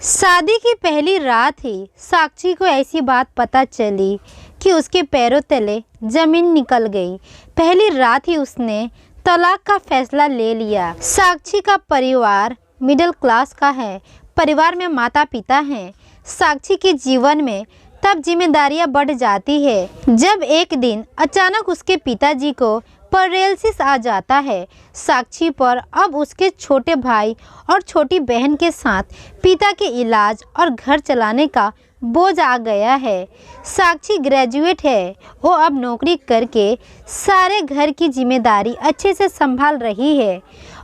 शादी की पहली रात ही साक्षी को ऐसी बात पता चली कि उसके पैरों तले जमीन निकल गई। पहली रात ही उसने तलाक का फैसला ले लिया। साक्षी का परिवार मिडिल क्लास का है। परिवार में माता पिता हैं। साक्षी के जीवन में तब जिम्मेदारियां बढ़ जाती है जब एक दिन अचानक उसके पिताजी को पैरालिसिस आ जाता है। साक्षी पर अब उसके छोटे भाई और छोटी बहन के साथ पिता के इलाज और घर चलाने का बोझ आ गया है। साक्षी ग्रेजुएट है। वो अब नौकरी करके सारे घर की जिम्मेदारी अच्छे से संभाल रही है।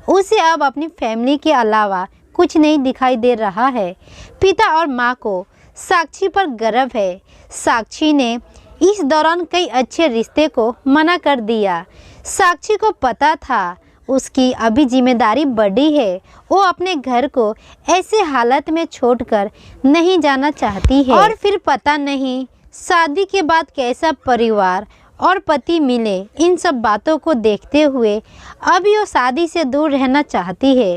उसे अब अपनी फैमिली के अलावा कुछ नहीं दिखाई दे रहा है। पिता और माँ को साक्षी पर गर्व है। साक्षी ने इस दौरान कई अच्छे रिश्ते को मना कर दिया। साक्षी को पता था उसकी अभी जिम्मेदारी बड़ी है। वो अपने घर को ऐसे हालत में छोड़कर नहीं जाना चाहती है। और फिर पता नहीं शादी के बाद कैसा परिवार और पति मिले। इन सब बातों को देखते हुए अभी वो शादी से दूर रहना चाहती है।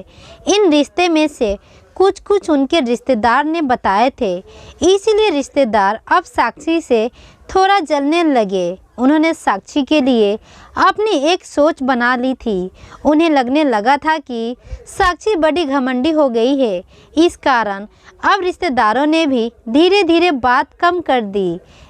इन रिश्ते में से कुछ उनके रिश्तेदार ने बताए थे, इसीलिए रिश्तेदार अब साक्षी से थोड़ा जलने लगे। उन्होंने साक्षी के लिए अपनी एक सोच बना ली थी। उन्हें लगने लगा था कि साक्षी बड़ी घमंडी हो गई है। इस कारण अब रिश्तेदारों ने भी धीरे धीरे बात कम कर दी।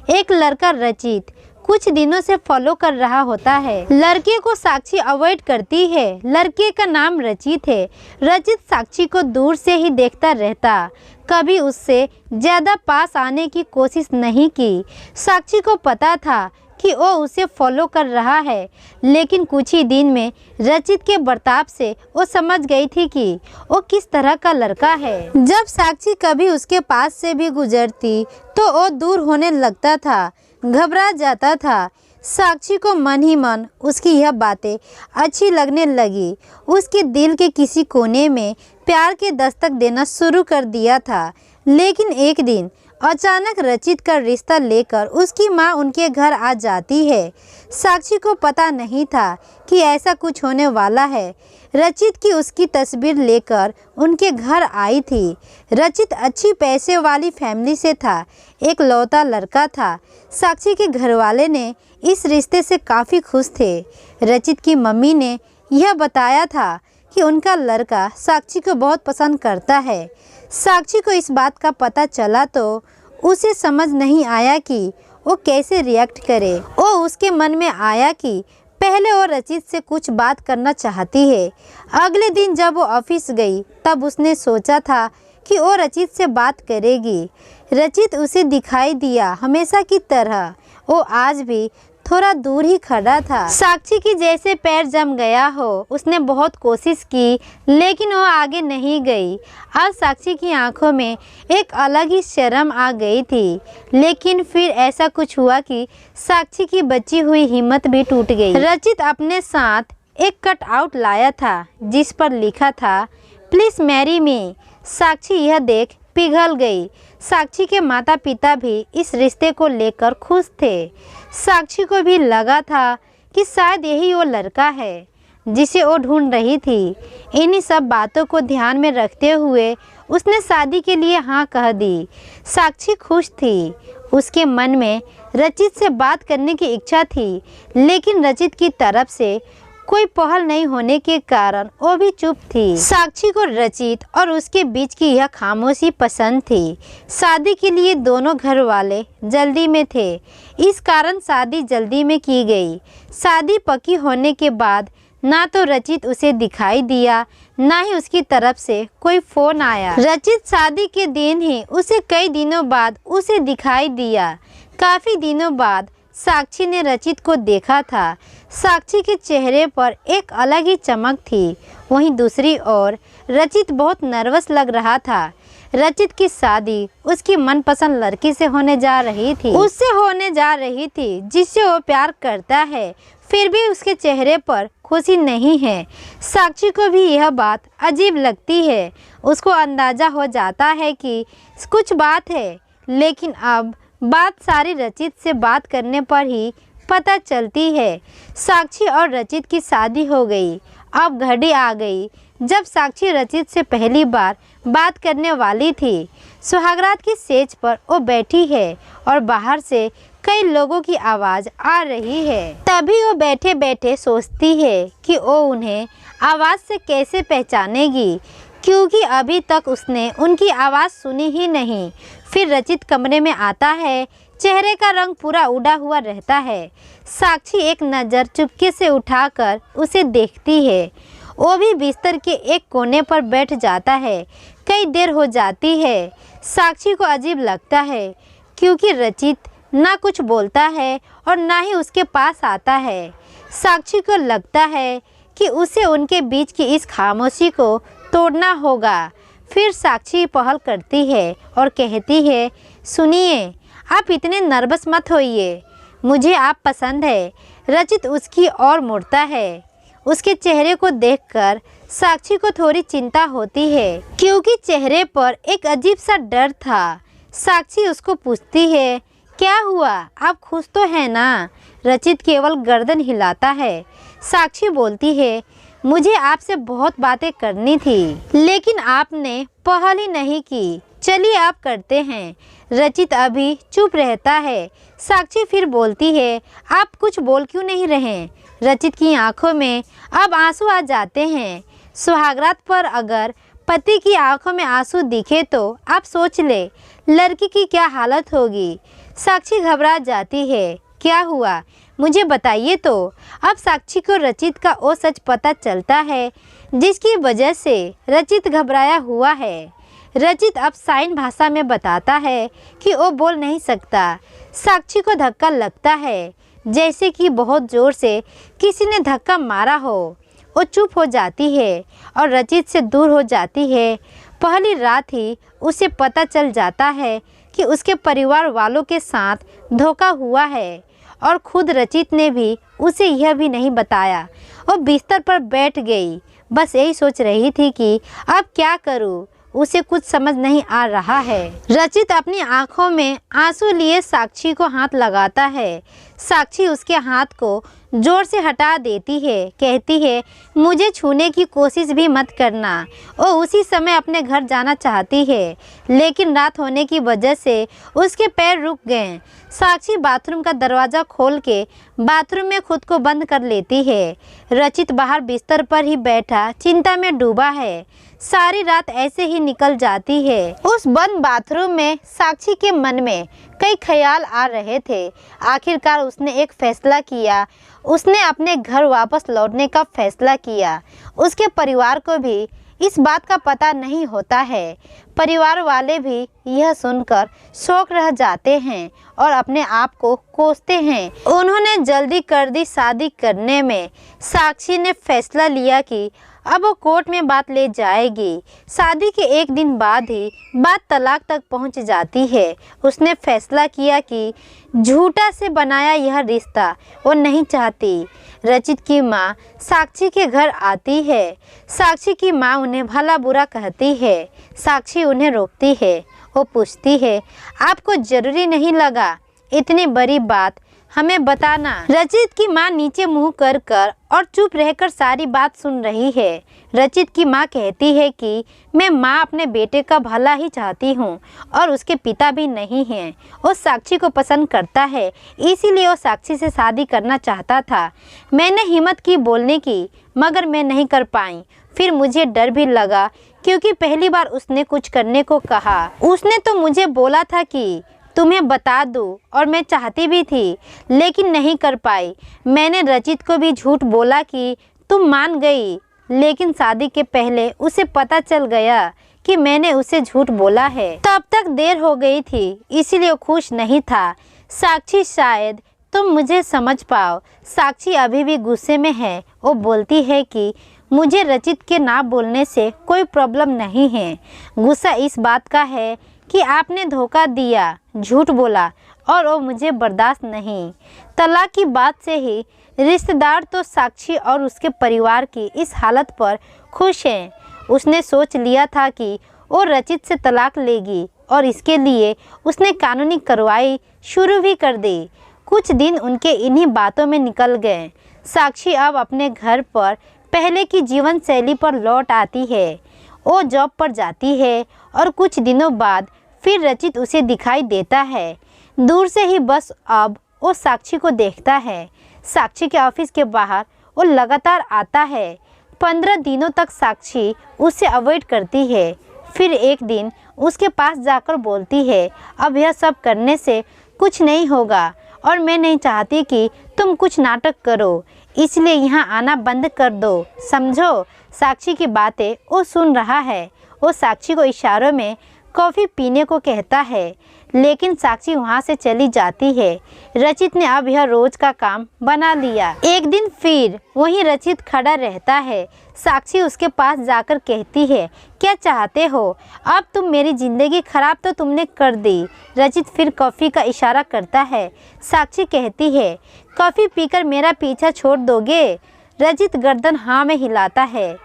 एक लड़का रचित कुछ दिनों से फॉलो कर रहा होता है। लड़के को साक्षी अवॉइड करती है। लड़के का नाम रचित है। रचित साक्षी को दूर से ही देखता रहता, कभी उससे ज़्यादा पास आने की कोशिश नहीं की। साक्षी को पता था कि वो उसे फॉलो कर रहा है, लेकिन कुछ ही दिन में रचित के बर्ताव से वो समझ गई थी कि वो किस तरह का लड़का है। जब साक्षी कभी उसके पास से भी गुजरती तो वो दूर होने लगता था, घबरा जाता था। साक्षी को मन ही मन उसकी यह बातें अच्छी लगने लगी। उसके दिल के किसी कोने में प्यार के दस्तक देना शुरू कर दिया था। लेकिन एक दिन अचानक रचित का रिश्ता लेकर उसकी माँ उनके घर आ जाती है। साक्षी को पता नहीं था कि ऐसा कुछ होने वाला है। रचित की उसकी तस्वीर लेकर उनके घर आई थी। रचित अच्छी पैसे वाली फैमिली से था, एक लौता लड़का था। साक्षी के घरवाले ने इस रिश्ते से काफ़ी खुश थे। रचित की मम्मी ने यह बताया था कि उनका लड़का साक्षी को बहुत पसंद करता है। साक्षी को इस बात का पता चला तो उसे समझ नहीं आया कि वो कैसे रिएक्ट करे। वो उसके मन में आया कि पहले वो रचित से कुछ बात करना चाहती है। अगले दिन जब वो ऑफिस गई तब उसने सोचा था कि वो रचित से बात करेगी। रचित उसे दिखाई दिया हमेशा की तरह। वो आज भी थोड़ा दूर ही खड़ा था। साक्षी की जैसे पैर जम गया हो। उसने बहुत कोशिश की लेकिन वो आगे नहीं गई। आज साक्षी की आंखों में एक अलग ही शर्म आ गई थी। लेकिन फिर ऐसा कुछ हुआ कि साक्षी की बची हुई हिम्मत भी टूट गई। रचित अपने साथ एक कट आउट लाया था जिस पर लिखा था प्लीज़ मैरी मी। साक्षी यह देख पिघल गई। साक्षी के माता पिता भी इस रिश्ते को लेकर खुश थे। साक्षी को भी लगा था कि शायद यही वो लड़का है जिसे वो ढूंढ रही थी। इन्हीं सब बातों को ध्यान में रखते हुए उसने शादी के लिए हाँ कह दी। साक्षी खुश थी। उसके मन में रचित से बात करने की इच्छा थी, लेकिन रचित की तरफ से कोई पहल नहीं होने के कारण वो भी चुप थी। साक्षी को रचित और उसके बीच की यह खामोशी पसंद थी। शादी के लिए दोनों घर वाले जल्दी में थे, इस कारण शादी जल्दी में की गई। शादी पक्की होने के बाद ना तो रचित उसे दिखाई दिया, ना ही उसकी तरफ से कोई फ़ोन आया। रचित शादी के दिन ही उसे कई दिनों बाद उसे दिखाई दिया। काफ़ी दिनों बाद साक्षी ने रचित को देखा था। साक्षी के चेहरे पर एक अलग ही चमक थी। वहीं दूसरी ओर रचित बहुत नर्वस लग रहा था। रचित की शादी उसकी मनपसंद लड़की से होने जा रही थी। उससे होने जा रही थी जिससे वो प्यार करता है। फिर भी उसके चेहरे पर खुशी नहीं है। साक्षी को भी यह बात अजीब लगती है। उसको अंदाज़ा हो जाता है कि कुछ बात है, लेकिन अब बात सारी रचित से बात करने पर ही पता चलती है। साक्षी और रचित की शादी हो गई। अब घड़ी आ गई जब साक्षी रचित से पहली बार बात करने वाली थी। सुहागरात की सेज पर वो बैठी है और बाहर से कई लोगों की आवाज़ आ रही है। तभी वो बैठे बैठे सोचती है कि वो उन्हें आवाज़ से कैसे पहचानेगी, क्योंकि अभी तक उसने उनकी आवाज़ सुनी ही नहीं। फिर रचित कमरे में आता है। चेहरे का रंग पूरा उड़ा हुआ रहता है। साक्षी एक नज़र चुपके से उठाकर उसे देखती है। वो भी बिस्तर के एक कोने पर बैठ जाता है। कई देर हो जाती है। साक्षी को अजीब लगता है, क्योंकि रचित ना कुछ बोलता है और ना ही उसके पास आता है। साक्षी को लगता है कि उसे उनके बीच की इस खामोशी को तोड़ना होगा। फिर साक्षी पहल करती है और कहती है, सुनिए, आप इतने नर्वस मत होइए, मुझे आप पसंद है। रचित उसकी ओर मुड़ता है। उसके चेहरे को देखकर साक्षी को थोड़ी चिंता होती है, क्योंकि चेहरे पर एक अजीब सा डर था। साक्षी उसको पूछती है, क्या हुआ, आप खुश तो हैं ना? रचित केवल गर्दन हिलाता है। साक्षी बोलती है, मुझे आपसे बहुत बातें करनी थी, लेकिन आपने पहल ही नहीं की। चलिए आप करते हैं। रचित अभी चुप रहता है। साक्षी फिर बोलती है, आप कुछ बोल क्यों नहीं रहे? रचित की आंखों में अब आंसू आ जाते हैं। सुहागरात पर अगर पति की आंखों में आंसू दिखे तो आप सोच ले लड़की की क्या हालत होगी। साक्षी घबरा जाती है। क्या हुआ, मुझे बताइए तो। अब साक्षी को रचित का वो सच पता चलता है जिसकी वजह से रचित घबराया हुआ है। रचित अब साइन भाषा में बताता है कि वो बोल नहीं सकता। साक्षी को धक्का लगता है, जैसे कि बहुत ज़ोर से किसी ने धक्का मारा हो। वो चुप हो जाती है और रचित से दूर हो जाती है। पहली रात ही उसे पता चल जाता है कि उसके परिवार वालों के साथ धोखा हुआ है, और खुद रचित ने भी उसे यह भी नहीं बताया। वो बिस्तर पर बैठ गई, बस यही सोच रही थी कि अब क्या करूं। उसे कुछ समझ नहीं आ रहा है। रचित अपनी आंखों में आंसू लिए साक्षी को हाथ लगाता है। साक्षी उसके हाथ को जोर से हटा देती है, कहती है, मुझे छूने की कोशिश भी मत करना। वो उसी समय अपने घर जाना चाहती है, लेकिन रात होने की वजह से उसके पैर रुक गए। साक्षी बाथरूम का दरवाज़ा खोल के बाथरूम में खुद को बंद कर लेती है। रचित बाहर बिस्तर पर ही बैठा चिंता में डूबा है। सारी रात ऐसे ही निकल जाती है। उस बंद बाथरूम में साक्षी के मन में कई ख्याल आ रहे थे। आखिरकार उसने एक फैसला किया। उसने अपने घर वापस लौटने का फैसला किया। उसके परिवार को भी इस बात का पता नहीं होता है। परिवार वाले भी यह सुनकर शौक रह जाते हैं और अपने आप को कोसते हैं। उन्होंने जल्दी कर दी शादी करने में। साक्षी ने फैसला लिया कि अब वो कोर्ट में बात ले जाएगी। शादी के एक दिन बाद ही बात तलाक तक पहुंच जाती है। उसने फैसला किया कि झूठा से बनाया यह रिश्ता वो नहीं चाहती। रचित की माँ साक्षी के घर आती है। साक्षी की माँ उन्हें भला बुरा कहती है। साक्षी उन्हें रोकती है। वो पूछती है, आपको जरूरी नहीं लगा इतनी बड़ी बात हमें बताना? रचित की माँ नीचे मुंह कर कर और चुप रहकर सारी बात सुन रही है। रचित की माँ कहती है कि मैं माँ अपने बेटे का भला ही चाहती हूँ और उसके पिता भी नहीं हैं। वो साक्षी को पसंद करता है, इसीलिए वो साक्षी से शादी करना चाहता था। मैंने हिम्मत की बोलने की, मगर मैं नहीं कर पाई। फिर मुझे डर भी लगा, क्योंकि पहली बार उसने कुछ करने को कहा। उसने तो मुझे बोला था कि तुम्हें बता दूं, और मैं चाहती भी थी, लेकिन नहीं कर पाई। मैंने रचित को भी झूठ बोला कि तुम मान गई, लेकिन शादी के पहले उसे पता चल गया कि मैंने उसे झूठ बोला है। तब तक देर हो गई थी, इसीलिए वो खुश नहीं था। साक्षी, शायद तुम मुझे समझ पाओ। साक्षी अभी भी गुस्से में है। वो बोलती है कि मुझे रचित के ना बोलने से कोई प्रॉब्लम नहीं है। गुस्सा इस बात का है कि आपने धोखा दिया, झूठ बोला, और वो मुझे बर्दाश्त नहीं। तलाक की बात से ही रिश्तेदार तो साक्षी और उसके परिवार की इस हालत पर खुश हैं। उसने सोच लिया था कि वो रचित से तलाक लेगी, और इसके लिए उसने कानूनी कार्रवाई शुरू भी कर दी। कुछ दिन उनके इन्हीं बातों में निकल गए। साक्षी अब अपने घर पर पहले की जीवन शैली पर लौट आती है। वो जॉब पर जाती है और कुछ दिनों बाद फिर रचित उसे दिखाई देता है। दूर से ही बस अब वो साक्षी को देखता है। साक्षी के ऑफिस के बाहर वो लगातार आता है। 15 दिनों तक साक्षी उसे अवॉइड करती है। फिर एक दिन उसके पास जाकर बोलती है, अब यह सब करने से कुछ नहीं होगा और मैं नहीं चाहती कि तुम कुछ नाटक करो, इसलिए यहाँ आना बंद कर दो, समझो। साक्षी की बातें वो सुन रहा है। वो साक्षी को इशारों में कॉफ़ी पीने को कहता है, लेकिन साक्षी वहाँ से चली जाती है। रचित ने अब यह रोज का काम बना लिया। एक दिन फिर वहीं रचित खड़ा रहता है। साक्षी उसके पास जाकर कहती है, क्या चाहते हो? अब तुम मेरी ज़िंदगी खराब तो तुमने कर दी। रचित फिर कॉफ़ी का इशारा करता है। साक्षी कहती है, कॉफ़ी पीकर मेरा पीछा छोड़ दोगे? रचित गर्दन हाँ में हिलाता है।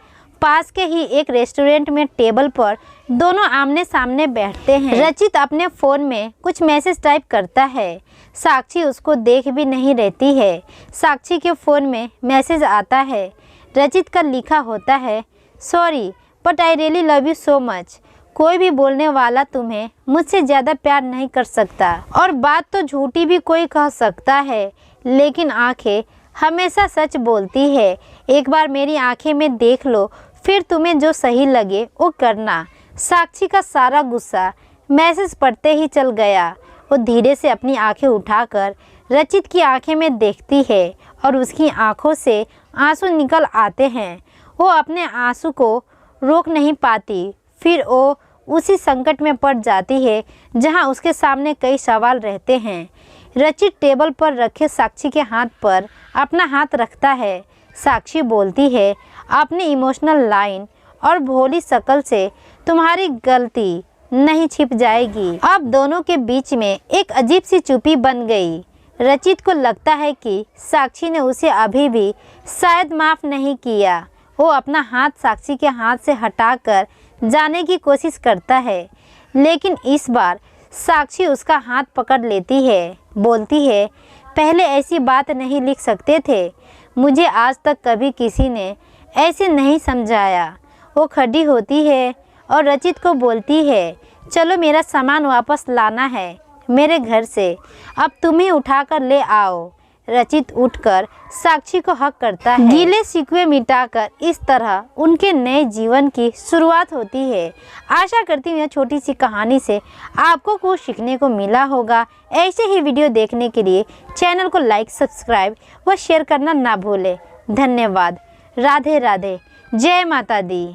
पास के ही एक रेस्टोरेंट में टेबल पर दोनों आमने सामने बैठते हैं। रचित अपने फ़ोन में कुछ मैसेज टाइप करता है। साक्षी उसको देख भी नहीं रहती है। साक्षी के फ़ोन में मैसेज आता है। रचित का लिखा होता है, sorry but I really love you so much. कोई भी बोलने वाला तुम्हें मुझसे ज़्यादा प्यार नहीं कर सकता। और बात तो झूठी भी कोई कह सकता है, लेकिन आंखें हमेशा सच बोलती है। एक बार मेरी आंखें में देख लो, फिर तुम्हें जो सही लगे वो करना। साक्षी का सारा गुस्सा मैसेज पढ़ते ही चल गया। वो धीरे से अपनी आंखें उठाकर रचित की आंखें में देखती है और उसकी आंखों से आंसू निकल आते हैं। वो अपने आंसू को रोक नहीं पाती। फिर वो उसी संकट में पड़ जाती है जहां उसके सामने कई सवाल रहते हैं। रचित टेबल पर रखे साक्षी के हाथ पर अपना हाथ रखता है। साक्षी बोलती है अपनी इमोशनल लाइन और भोली शक्ल से, तुम्हारी गलती नहीं छिप जाएगी। अब दोनों के बीच में एक अजीब सी चुप्पी बन गई। रचित को लगता है कि साक्षी ने उसे अभी भी शायद माफ़ नहीं किया। वो अपना हाथ साक्षी के हाथ से हटाकर जाने की कोशिश करता है, लेकिन इस बार साक्षी उसका हाथ पकड़ लेती है। बोलती है, पहले ऐसी बात नहीं लिख सकते थे। मुझे आज तक कभी किसी ने ऐसे नहीं समझाया। वो खड़ी होती है और रचित को बोलती है, चलो मेरा सामान वापस लाना है मेरे घर से, अब तुम ही उठाकर ले आओ। रचित उठकर साक्षी को हक करता है। गीले शिकवे मिटाकर इस तरह उनके नए जीवन की शुरुआत होती है। आशा करती हूँ यह छोटी सी कहानी से आपको कुछ सीखने को मिला होगा। ऐसे ही वीडियो देखने के लिए चैनल को लाइक, सब्सक्राइब व शेयर करना ना भूलें। धन्यवाद। राधे राधे। जय माता दी।